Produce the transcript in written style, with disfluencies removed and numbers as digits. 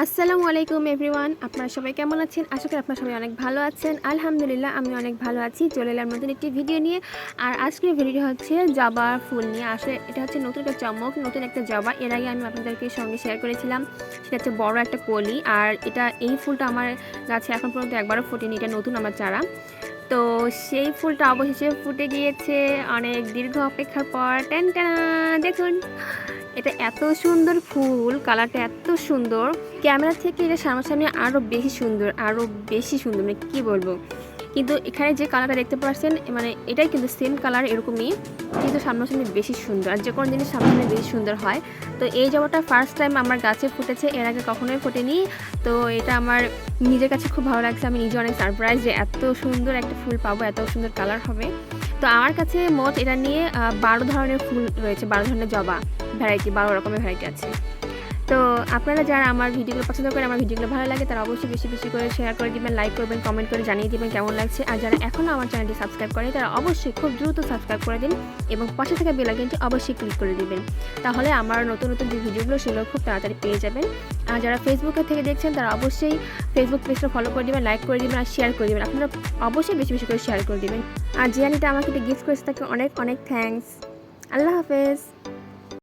আসসালামু আলাইকুম এভরিওয়ান, আপনারা সবাই কেমন আছেন? আশা করি আপনারা সবাই অনেক ভালো আছেন। আলহামদুলিল্লাহ আমি অনেক ভালো আছি। চলে এলাম নতুন একটি ভিডিও নিয়ে। আর আজকের ভিডিওটি হচ্ছে জবা ফুল নিয়ে। আসলে এটা হচ্ছে নতুন একটা চমক, নতুন একটা জবা। এর আগে আমি আপনাদেরকে সঙ্গে শেয়ার করেছিলাম, সেটা হচ্ছে বড় একটা কলি। আর এই ফুলটা আমার গাছে এখন পর্যন্ত একবারও ফোটেনি, এটা নতুন আমার চারা। তো সেই ফুলটা অবশেষে ফুটে গিয়েছে অনেক দীর্ঘ অপেক্ষার পর। টেন টেনা, দেখুন এটা এত সুন্দর ফুল, কালারটা এত সুন্দর, ক্যামেরা থেকে এটা সামনাসামনি আরও বেশি সুন্দর, মানে কী বলবো। কিন্তু এখানে যে কালারটা দেখতে পাচ্ছেন, মানে এটাই কিন্তু সেম কালার এরকমই, কিন্তু সামনাসামনি বেশি সুন্দর। আর যে কোনো জিনিস সামনাসামনি বেশি সুন্দর হয়। তো এই জবাটা ফার্স্ট টাইম আমার গাছে ফুটেছে, এর আগে কখনোই ফোটেনি। তো এটা আমার নিজের কাছে খুব ভালো লাগছে। আমি নিজে অনেক সারপ্রাইজ যে এত সুন্দর একটা ফুল পাবো, এত সুন্দর কালার হবে। তো আমার কাছে মোট এটা নিয়ে 12 ধরনের ফুল রয়েছে, 12 ধরনের জবা ভ্যারাইটি, 12 রকমের ভ্যারাইটি আছে। তো আপনারা যারা আমার ভিডিওগুলো পছন্দ করেন, আমার ভিডিওগুলো ভালো লাগে, তারা অবশ্যই বেশি বেশি করে শেয়ার করে দিবেন, লাইক করবেন, কমেন্ট করে জানিয়ে দিবেন কেমন লাগছে। আর যারা এখনও আমার চ্যানেলটি সাবস্ক্রাইব করে, তারা অবশ্যই খুব দ্রুত সাবস্ক্রাইব করে দিন এবং পাশে থাকা বেল আইকনটি অবশ্যই ক্লিক করে দিবেন। তাহলে আমার নতুন নতুন যে ভিডিওগুলো সেগুলো খুব তাড়াতাড়ি পেয়ে যাবেন। আর যারা ফেসবুকে থেকে দেখছেন, তারা অবশ্যই ফেসবুক পেজটা ফলো করে দিবেন, লাইক করে দিবেন আর শেয়ার করে দিবেন। আপনারা অবশ্যই বেশি বেশি করে শেয়ার করে দিবেন। আর জিয়ানিটা আমাকে এটা গিফট করেছে, তাকে অনেক অনেক থ্যাঙ্কস। আল্লাহ হাফেজ।